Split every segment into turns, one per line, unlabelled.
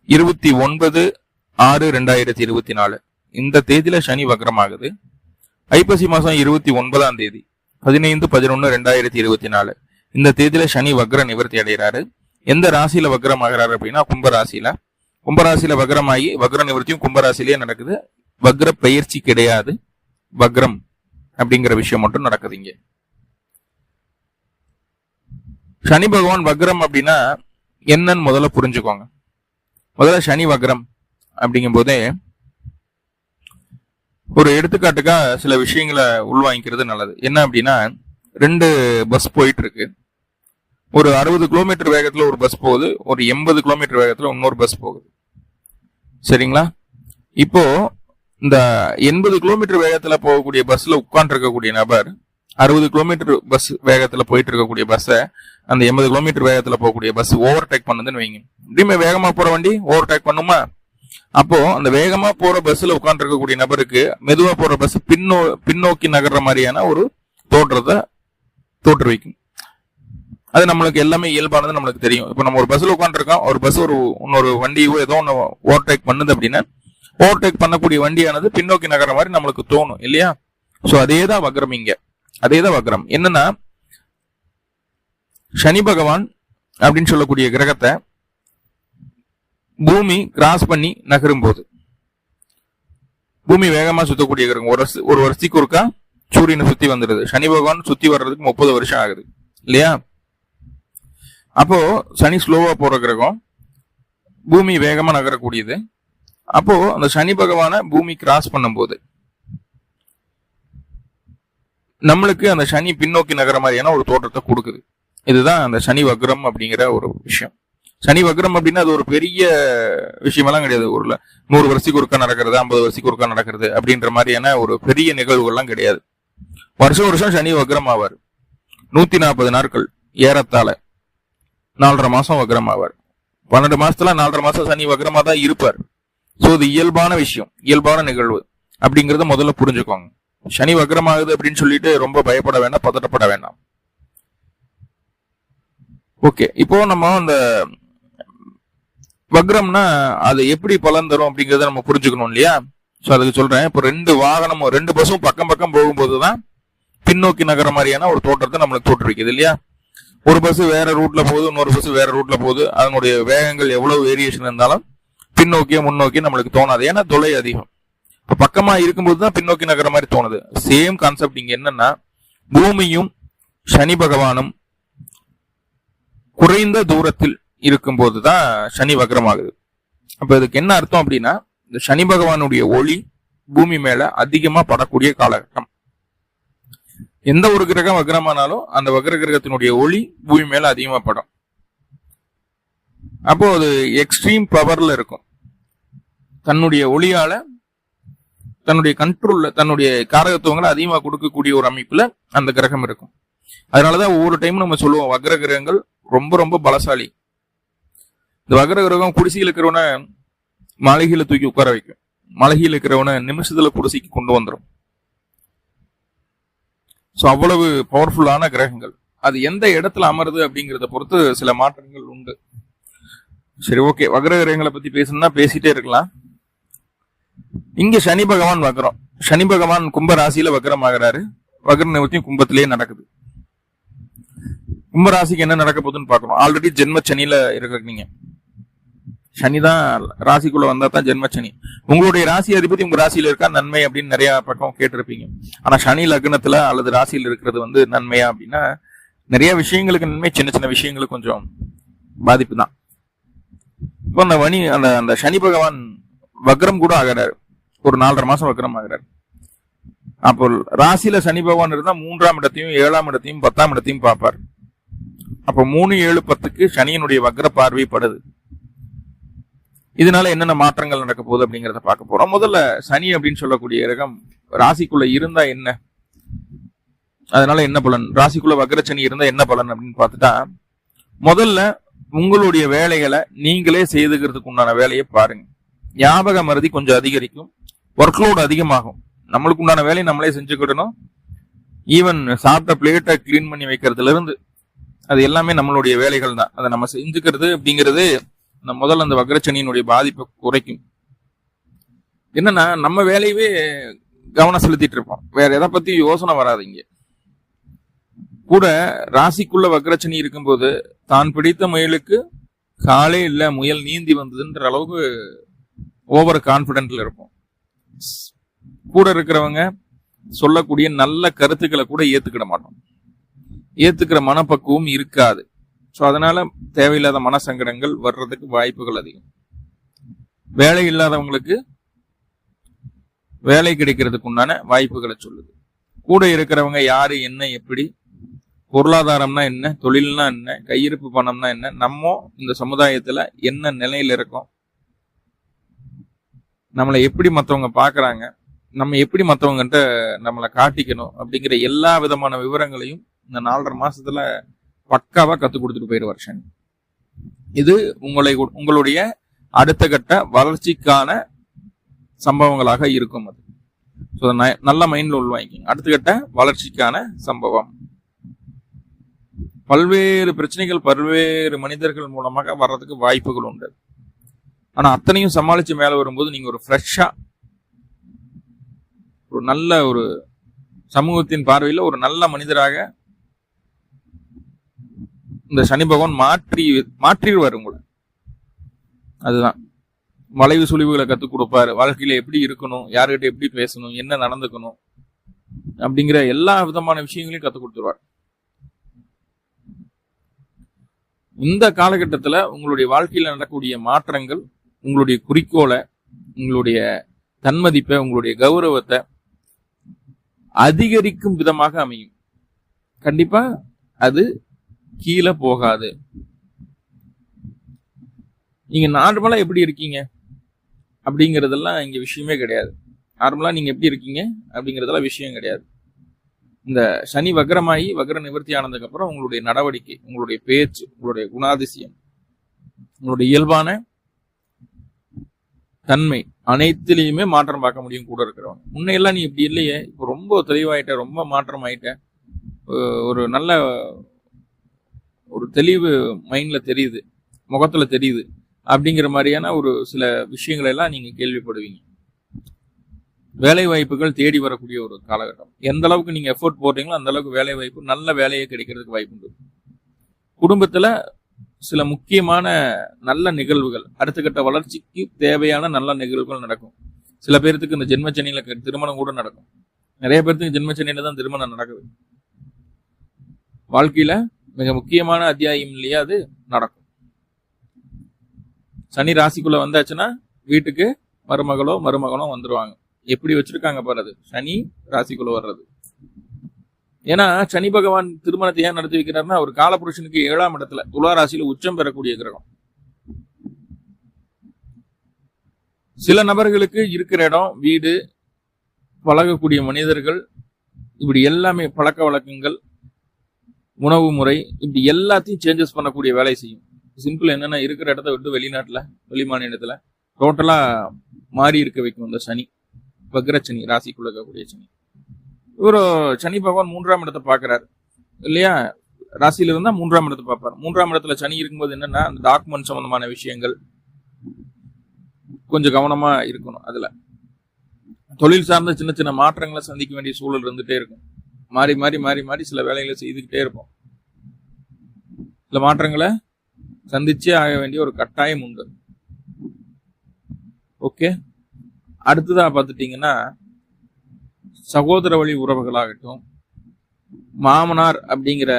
29/6/2024 இந்த தேதியில சனி வக்ரம் ஆகுது. ஐப்பசி மாசம் 29ஆம் தேதி 15/11/2024 இந்த தேதியில சனி வக்ர நிவர்த்தி அடைகிறாரு. எந்த ராசியில வக்ரம் ஆகிறாரு அப்படின்னா கும்பராசியில. கும்பராசியில வக்ரமாகி வக்ர நிவர்த்தியும் கும்பராசிலேயே நடக்குது. வக்ர பெயர்ச்சி கிடையாது, வக்ரம் அப்படிங்கிற விஷயம் மட்டும் நடக்குது. இங்க சனி பகவான் வக்ரம் அப்படின்னா என்னன்னு முதல்ல புரிஞ்சுக்கோங்க. முதல்ல சனி வக்ரம் அப்படிங்கும் போதே ஒரு எடுத்துக்காட்டுக்கா சில விஷயங்களை உள்வாங்கிக்கிறது நல்லது. என்ன அப்படின்னா, 2 பஸ் போயிட்டு இருக்கு. ஒரு 60 கிலோமீட்டர் வேகத்துல ஒரு பஸ் போகுது, ஒரு 80 கிலோமீட்டர் வேகத்துல இன்னொரு பஸ் போகுது. சரிங்களா? இப்போ இந்த 80 கிலோமீட்டர் வேகத்துல போகக்கூடிய பஸ்ல உட்கார்ந்து இருக்கக்கூடிய நபர் 60 கிலோமீட்டர் பஸ் வேகத்துல போயிட்டு இருக்கக்கூடிய பஸ்ஸை அந்த 80 கிலோமீட்டர் வேகத்துல போகக்கூடிய பஸ் ஓவர்டேக் பண்ணுதுன்னு வைங்க. இப்படியுமே வேகமா போற வண்டி ஓவர்டேக் பண்ணுமா? அப்போ அந்த வேகமா போற பஸ்ல உட்கார்ந்து இருக்கக்கூடிய நபருக்கு மெதுவா போற பஸ் பின்னோக்கி நகர்ற மாதிரியான ஒரு தோற்றத்தை தோற்றுவிக்கும். அது நம்மளுக்கு எல்லாமே இயல்பானது நம்மளுக்கு தெரியும். இப்போ நம்ம ஒரு பஸ்ல உட்காந்துருக்கோம், ஒரு பஸ் இன்னொரு வண்டியோ ஏதோ ஒன்று ஓவர்டேக் பண்ணுது அப்படின்னா ஓவர்டேக் பண்ணக்கூடிய வண்டியானது பின்னோக்கி நகர்ற மாதிரி நம்மளுக்கு தோணும் இல்லையா? சோ அதேதான் வக்ரம். இங்க அதேதான் வக்ரம். என்னன்னா, சனி பகவான் அப்படின்னு சொல்லக்கூடிய கிரகத்தை பூமி கிராஸ் பண்ணி நகரும் போது, பூமி வேகமா சுத்தக்கூடிய கிரகம் ஒரு வருஷத்துக்கு ஒருக்கா சூரியனை சுத்தி வந்துடுது. சனி பகவான் சுத்தி வர்றதுக்கு 30 வருஷம் ஆகுது இல்லையா? அப்போ சனி ஸ்லோவா போற கிரகம், பூமி வேகமா நகரக்கூடியது. அப்போ அந்த சனி பகவான பூமி கிராஸ் பண்ணும்போது நம்மளுக்கு அந்த சனி பின்னோக்கி நகர மாதிரியான ஒரு தோற்றத்தை கொடுக்குது. இதுதான் அந்த சனி வக்ரம் அப்படிங்கிற ஒரு விஷயம். சனி வக்ரம் அப்படின்னா அது ஒரு பெரிய விஷயமெல்லாம் கிடையாது. ஒரு 100 வருஷத்துக்கு ஒருக்கா நடக்கிறது, 50 வருஷத்துக்கு ஒருக்கா நடக்கிறது அப்படின்ற மாதிரியான ஒரு பெரிய நிகழ்வுகள்லாம் கிடையாது. வருஷம் வருஷம் சனி வக்ரம் ஆவார். 140 நாட்கள் ஏறத்தாழ 4.5 மாசம் வக்ரம் ஆவார். 12 மாசத்துல 4.5 மாசம் சனி வக்ரமா தான் இருப்பார். சோ இது இயல்பான விஷயம், இயல்பான நிகழ்வு அப்படிங்கறத முதல்ல புரிஞ்சுக்கோங்க. சனி வக்ரம் ஆகுது அப்படின்னு சொல்லிட்டு ரொம்ப பயப்பட வேண்டாம், பதட்டப்பட வேண்டாம். ஓகே, இப்போ நம்ம அந்த வக்ரம்னா அது எப்படி பலன் தரும் அப்படிங்கறத நம்ம புரிஞ்சுக்கணும் இல்லையா? சோ அதுக்கு சொல்றேன். இப்போ 2 வாகனமும் 2 பஸ்ஸும் பக்கம் பக்கம் போகும்போதுதான் பின்னோக்கி நகர மாதிரியான ஒரு தோற்றத்தை நம்மளுக்கு தோற்றுவிக்குது இல்லையா? ஒரு பஸ் வேற ரூட்ல போகுது, இன்னொரு பஸ் வேற ரூட்ல போகுது. அதனுடைய வேகங்கள் எவ்வளவு வேரியேஷன் இருந்தாலும் பின்னோக்கிய முன்னோக்கி நம்மளுக்கு தோணாது. ஏன்னா தொலை அதிகம். இப்ப பக்கமா இருக்கும்போது தான் பின்னோக்கி நகர மாதிரி தோணுது. சேம் கான்செப்ட் இங்க என்னன்னா, பூமியும் சனி பகவானும் குறைந்த தூரத்தில் இருக்கும்போது தான் சனி வக்ரம் ஆகுது. அப்ப இதுக்கு என்ன அர்த்தம் அப்படின்னா, இந்த சனி பகவானுடைய ஒளி பூமி மேல அதிகமா படக்கூடிய காலகட்டம். எந்த ஒரு கிரகம் வக்ரமானாலும் அந்த வக்ர கிரகத்தினுடைய ஒளி பூமி மேல அதிகமா படும். அப்போ அது எக்ஸ்ட்ரீம் பவர்ல இருக்கும். தன்னுடைய ஒளியால தன்னுடைய கண்ட்ரோல்ல தன்னுடைய காரகத்துவங்களை அதிகமா கொடுக்கக்கூடிய ஒரு அமைப்புல அந்த கிரகம் இருக்கும். அதனாலதான் ஒவ்வொரு டைமும் நம்ம சொல்லுவோம், வக்ர கிரகங்கள் ரொம்ப ரொம்ப பலசாலி. இந்த வக்ர கிரகம் குடிசையில் இருக்கிறவன மாளிகையில தூக்கி உட்கார வைக்கும், மாளிகையில் இருக்கிறவன நிமிஷத்துல குடிசைக்கு கொண்டு வந்துடும். சோ அவ்வளவு பவர்ஃபுல்லான கிரகங்கள். அது எந்த இடத்துல அமருது அப்படிங்கறத பொறுத்து சில மாற்றங்கள் உண்டு. சரி, ஓகே, வக்ர கிரகங்களை பத்தி பேசணும்னா பேசிட்டே இருக்கலாம். இங்க சனி பகவான் வக்ரம். சனி பகவான் கும்ப ராசியில வக்ரம் ஆகிறாரு. வக்ர நிவர்த்தியும் கும்பத்திலேயே நடக்குது. கும்ப ராசிக்கு என்ன நடக்க போகுதுன்னு பாக்கணும். ஆல்ரெடி ஜென்ம சனியில இருக்கிறீங்க. சனிதான் ராசிக்குள்ள வந்தா தான் ஜென்ம சனி. உங்களுடைய ராசி அதிபதி உங்க ராசியில இருக்கா, நன்மை அப்படின்னு நிறைய பக்கம் கேட்டிருப்பீங்க. ஆனா சனி லக்னத்துல அல்லது ராசியில இருக்கிறது நன்மையா அப்படின்னா, நிறைய விஷயங்களுக்கு நன்மை, சின்ன சின்ன விஷயங்களுக்கு கொஞ்சம் பாதிப்பு தான். இப்போ அந்த சனி பகவான் வக்ரம் கூட ஆகிறாரு. ஒரு 4.5 மாசம் வக்ரம் ஆகிறாரு. அப்போ ராசியில சனி பகவான் இருந்தா 3ஆம் இடத்தையும் 7ஆம் இடத்தையும் 10ஆம் இடத்தையும் பார்ப்பார். அப்போ 3, 7, 10க்கு சனியினுடைய வக்ர பார்வை படுது. இதனால என்னென்ன மாற்றங்கள் நடக்க போகுது அப்படிங்கறத பார்க்க போறோம். முதல்ல சனி அப்படின்னு சொல்லக்கூடிய கிரகம் ராசிக்குள்ள இருந்தா என்ன, அதனால என்ன பலன், ராசிக்குள்ள வக்ர சனி இருந்தா என்ன பலன் அப்படின்னு பார்த்துட்டா, முதல்ல உங்களுடைய வேலைகளை நீங்களே செய்துக்கிறதுக்கு உண்டான வேலையை பாருங்க. ஞாபக மறதி கொஞ்சம் அதிகரிக்கும், ஒர்க்லோடு அதிகமாகும். நம்மளுக்கு உண்டான வேலையை நம்மளே செஞ்சுக்கிடணும். ஈவன் சாப்பிட்ட பிளேட்டை கிளீன் பண்ணி வைக்கிறதுல இருந்து அது எல்லாமே நம்மளுடைய வேலைகள் தான். அதை நம்ம செஞ்சுக்கிறது அப்படிங்கிறது முதல்ல அந்த வக்ரச்சனியினுடைய பாதிப்பை குறைக்கும். என்னன்னா நம்ம வேலையவே கவனம் செலுத்திட்டு இருப்போம், வேற எதை பத்தியும் யோசனை வராது. இங்க கூட ராசிக்குள்ள வக்ரச்சனி இருக்கும்போது தான் பிடித்த முயலுக்கு காலே இல்ல, முயல் நீந்தி வந்ததுன்ற அளவுக்கு ஓவர் கான்பிடென்ட்ல இருப்போம். கூட இருக்கிறவங்க சொல்லக்கூடிய நல்ல கருத்துக்களை கூட ஏத்துக்கிட மாட்டோம், ஏத்துக்கிற மனப்பக்குவம் இருக்காது. ஸோ அதனால தேவையில்லாத மனசங்கடங்கள் வர்றதுக்கு வாய்ப்புகள் அதிகம். வேலை இல்லாதவங்களுக்கு வேலை கிடைக்கிறதுக்கு உண்டான வாய்ப்புகளை சொல்லுது. கூட இருக்கிறவங்க யாரு, என்ன, எப்படி, பொருளாதாரம்னா என்ன, தொழில்னா என்ன, கையிருப்பு பணம்னா என்ன, நம்ம இந்த சமுதாயத்துல என்ன நிலையில இருக்கோம், நம்மளை எப்படி மற்றவங்க பாக்குறாங்க, நம்ம எப்படி மற்றவங்ககிட்ட நம்மளை காட்டிக்கணும் அப்படிங்கிற எல்லா விதமான விவரங்களையும் இந்த 4.5 மாசத்துல பக்காவா கத்துக் கொடுத்துட்டு போயிடுவார் சனி. இது உங்களுடைய அடுத்த கட்ட வளர்ச்சிக்கான சம்பவங்களாக இருக்கும். அது நல்ல மைண்ட்ல உள்வாங்கிங்க. அடுத்த கட்ட வளர்ச்சிக்கான சம்பவம். பல்வேறு பிரச்சனைகள் பல்வேறு மனிதர்கள் மூலமாக வர்றதுக்கு வாய்ப்புகள் உண்டு. ஆனா அத்தனையும் சமாளிச்சு மேல வரும்போது நீங்க ஒரு ஃப்ரெஷ்ஷா, ஒரு நல்ல ஒரு சமூகத்தின் பார்வையில ஒரு நல்ல மனிதராக இந்த சனி பகவான் மாற்றிடுவார் உங்களை. அதுதான் வளைவு சுழிவுகளை கத்துக் கொடுப்பாரு. வாழ்க்கையில எப்படி இருக்கணும், யாருக்கிட்ட எப்படி பேசணும், என்ன நடந்துக்கணும் அப்படிங்கிற எல்லா விதமான விஷயங்களையும் கத்துக் கொடுத்துருவார். இந்த காலகட்டத்துல உங்களுடைய வாழ்க்கையில நடக்கக்கூடிய மாற்றங்கள் உங்களுடைய குறிக்கோளை, உங்களுடைய தன்மதிப்பை, உங்களுடைய கௌரவத்தை அதிகரிக்கும் விதமாக அமையும். கண்டிப்பா அது கீழே போகாது. நீங்க நார்மலா எப்படி இருக்கீங்க அப்படிங்கறதெல்லாம் இங்க விஷயமே கிடையாது. நார்மலா நீங்க எப்படி இருக்கீங்க அப்படிங்கறதெல்லாம் விஷயம் கிடையாது. இந்த சனி வக்ரமாயி வக்ர நிவர்த்தி ஆனதுக்கு அப்புறம் உங்களுடைய நடவடிக்கை, உங்களுடைய பேச்சு, உங்களுடைய குணாதிசயம், உங்களுடைய இயல்பான தன்மை அனைத்திலையுமே மாற்றம் பார்க்க முடியும். கூட இருக்கிறவங்க முன்னையெல்லாம் நீ இப்படி இல்லையே, இப்போ ரொம்ப தெளிவாயிட்ட, ரொம்ப மாற்றம் ஆயிட்ட, ஒரு நல்ல ஒரு தெளிவு மைண்ட்ல தெரியுது, முகத்துல தெரியுது அப்படிங்கிற மாதிரியான ஒரு சில விஷயங்களை எல்லாம் நீங்க கேள்விப்படுவீங்க. வேலை வாய்ப்புகள் தேடி வரக்கூடிய ஒரு காலகட்டம். எந்த அளவுக்கு நீங்க எஃபோர்ட் போடுறீங்களோ அந்த அளவுக்கு வேலை வாய்ப்பு, நல்ல வேலையை கிடைக்கிறதுக்கு வாய்ப்பு உண்டு. குடும்பத்துல சில முக்கியமான நல்ல நிகழ்வுகள், அடுத்த கட்ட வளர்ச்சிக்கு தேவையான நல்ல நிகழ்வுகள் நடக்கும். சில பேர்த்துக்கு இந்த ஜென்மச்சனியில திருமணம் கூட நடக்கும். நிறைய பேர்த்துக்கு ஜென்மச்சனியில தான் திருமணம் நடக்குது. வாழ்க்கையில மிக முக்கியமான அத்தியாயம் இல்லையா, அது நடக்கும். சனி ராசிக்குள்ள வந்தாச்சுன்னா வீட்டுக்கு மருமகளோ மருமகனோ வந்துருவாங்க. எப்படி வச்சிருக்காங்க பாரு சனி ராசிக்குள்ள வர்றது. ஏன்னா சனி பகவான் திருமணத்தை ஏன் நடத்தி வைக்கிறாருன்னா, அவர் காலபுருஷனுக்கு 7ஆம் இடத்துல துலா ராசியில உச்சம் பெறக்கூடிய கிரகம். சில நபர்களுக்கு இருக்கிற இடம், வீடு, பழகக்கூடிய மனிதர்கள், இப்படி எல்லாமே பழக்க வழக்கங்கள், உணவு முறை, இப்படி எல்லாத்தையும் சேஞ்சஸ் பண்ணக்கூடிய வேலை செய்யும். சிம்பிள் என்னன்னா, இருக்கிற இடத்த விட்டு வெளிநாட்டுல, வெளி மாநிலத்துல டோட்டலா மாறி இருக்க வைக்கும் இந்த சனி, வக்ரச்சனி, ராசிக்குள்ள இருக்கக்கூடிய சனி. இவரு சனி பகவான் 3ஆம் இடத்தை பாக்குறாரு இல்லையா, ராசியில இருந்தா 3ஆம் இடத்தை பார்ப்பாரு. 3ஆம் இடத்துல சனி இருக்கும்போது என்னன்னா, அந்த டாக்குமெண்ட் சம்பந்தமான விஷயங்கள் கொஞ்சம் கவனமா இருக்கணும். அதுல தொழில் சார்ந்த சின்ன சின்ன மாற்றங்களை சந்திக்க வேண்டிய சூழல் இருந்துட்டே இருக்கும். மாறி மாறி மாறி மாறி சில வேலைகளை செய்துக்கிட்டே இருப்போம். சில மாற்றங்களை சந்திச்சே ஆக வேண்டிய ஒரு கட்டாயம் உண்டு. ஓகே, அடுத்ததா பார்த்துட்டீங்கன்னா, சகோதர வழி உறவுகளாகட்டும், மாமனார் அப்படிங்கிற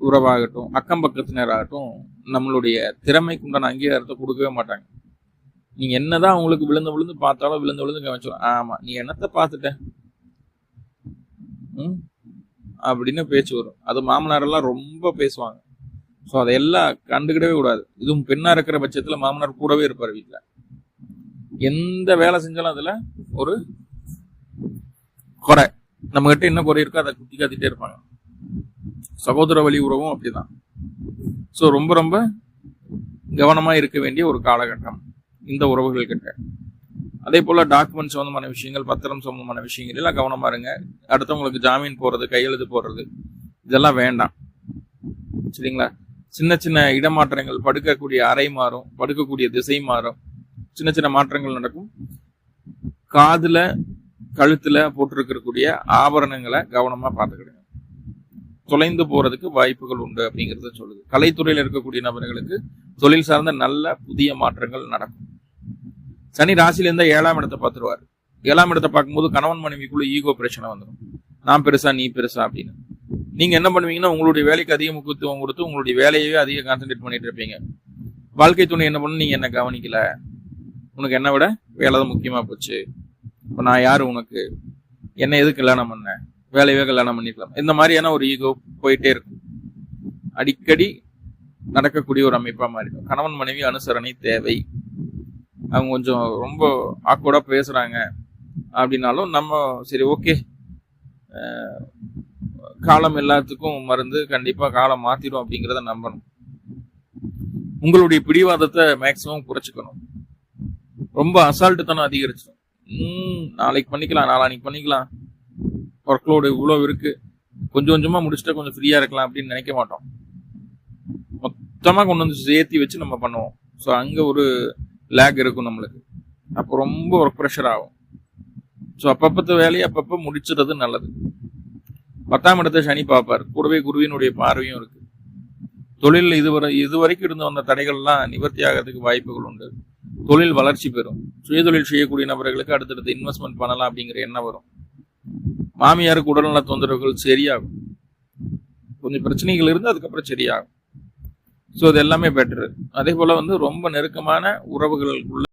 உறவாகட்டும், அக்கம் பக்கத்தினராகட்டும், நம்மளுடைய திறமைக்கு உண்டான அங்கீகாரத்தை கொடுக்கவே மாட்டாங்க. நீங்க என்னதான் உங்களுக்கு விழுந்து விழுந்து பார்த்தாலும் விழுந்து விழுந்து கவனிச்சோம், ஆமா நீ என்னத்தை பார்த்துட்ட அப்படின்னு பேச்சு வரும். அது மாமனாரெல்லாம் ரொம்ப பேசுவாங்க. ஸோ அதையெல்லாம் கண்டுக்கிடவே கூடாது. இதுவும் பெண்ணா இருக்கிற பட்சத்துல மாமனார் கூடவே இருப்பார் வீட்டுல. எந்த வேலை செஞ்சாலும் அதுல ஒரு குறை, நம்ம கிட்ட என்ன குறை இருக்கோ அதை குத்தி காத்திட்டே இருப்பாங்க. சகோதர வழி உறவும் அப்படிதான். ஸோ ரொம்ப ரொம்ப கவனமா இருக்க வேண்டிய ஒரு காலகட்டம் இந்த உறவுகள் கிட்ட. அதே போல டாக்குமெண்ட் சம்பந்தமான விஷயங்கள், பத்திரம் சம்பந்தமான விஷயங்கள் எல்லாம் கவனமா இருங்க. அடுத்தவங்களுக்கு ஜாமீன் போடுறது, கையெழுத்து போடுறது, இதெல்லாம் வேண்டாம். சரிங்களா? சின்ன சின்ன இடமாற்றங்கள், படுக்கக்கூடிய அறை மாறும், படுக்கக்கூடிய திசை மாறும், சின்ன சின்ன மாற்றங்கள் நடக்கும். காதுல கழுத்துல போட்டிருக்கக்கூடிய ஆபரணங்களை கவனமா பார்த்துக்கிடுங்க. தொலைந்து போறதுக்கு வாய்ப்புகள் உண்டு அப்படிங்கறத சொல்லுது. கலைத்துறையில் இருக்கக்கூடிய நபர்களுக்கு தொழில் சார்ந்த நல்ல புதிய மாற்றங்கள் நடக்கும். சனி ராசியில இருந்தா 7ஆம் இடத்தை பார்த்துருவாரு. 7ஆம் இடத்தை பார்க்கும்போது கணவன் மனைவிக்குள்ள ஈகோ பிரச்சனை வந்துடும். நான் பெருசா நீ பெருசா அப்படின்னு. நீங்க என்ன பண்ணுவீங்கன்னா உங்களுடைய வேலைக்கு அதிக முக்கியத்துவம் கொடுத்து உங்களுடைய வேலையவே அதிக கான்சென்ட்ரேட் பண்ணிட்டு இருப்பீங்க. வாழ்க்கை துணை என்ன பண்ணு, நீங்க என்ன கவனிக்கல, உனக்கு என்ன விட வேலை தான் முக்கியமா போச்சு, இப்ப நான் யாரு உனக்கு, என்ன எதுக்கு கல்யாணம் பண்ண, வேலையவே கல்யாணம் பண்ணிக்கலாம், இந்த மாதிரியான ஒரு ஈகோ போயிட்டே இருக்கும். அடிக்கடி நடக்கக்கூடிய ஒரு அமைப்பா மாறிடும். கணவன் மனைவி அனுசரணை தேவை. அவங்க கொஞ்சம் ரொம்ப ஆக்வர்டா பேசுறாங்க அப்படின்னாலும் நம்ம சரி ஓகே, காலம் எல்லாத்துக்கும் மருந்து, கண்டிப்பா காலம் மாத்திடும் அப்படிங்கிறத நம்பணும். உங்களுடைய பிடிவாதத்தை மேக்சிமம் குறைச்சிக்கணும். ரொம்ப அசால்ட்டுத்தனம் அதிகரிச்சிடும். நாளைக்கு பண்ணிக்கலாம், நாளானிக்கு பண்ணிக்கலாம், ஒர்க்லோடு இவ்வளவு இருக்கு, கொஞ்சம் கொஞ்சமா முடிச்சுட்டா கொஞ்சம் ஃப்ரீயா இருக்கலாம் அப்படின்னு நினைக்க மாட்டோம். மொத்தமா கொண்டு வந்து சேர்த்தி வச்சு நம்ம பண்ணுவோம். ஸோ அங்க ஒரு லேக் இருக்கும் நம்மளுக்கு. அப்போ ரொம்ப ஒர்க் ப்ரெஷர் ஆகும். ஸோ அப்பப்பத்த வேலையை அப்பப்போ முடிச்சிடுறது நல்லது. 10ஆம் இடத்தை சனி பார்ப்பார். கூடவே குருவினுடைய பார்வையும் இருக்கு. தொழில் இதுவரைக்கும் இருந்து வந்த தடைகள்லாம் நிவர்த்தி ஆகிறதுக்கு வாய்ப்புகள் உண்டு. தொழில் வளர்ச்சி பெறும். சுயதொழில் செய்யக்கூடிய நபர்களுக்கு அடுத்தடுத்து இன்வெஸ்ட்மெண்ட் பண்ணலாம் அப்படிங்கிற எண்ணம் வரும். மாமியாருக்கு உடல்நல தொந்தரவுகள் சரியாகும். கொஞ்சம் பிரச்சனைகள் இருந்து அதுக்கப்புறம் சரியாகும். ஸோ இது எல்லாமே பெட்டரு. அதே போல ரொம்ப நெருக்கமான உறவுகளுக்குள்ள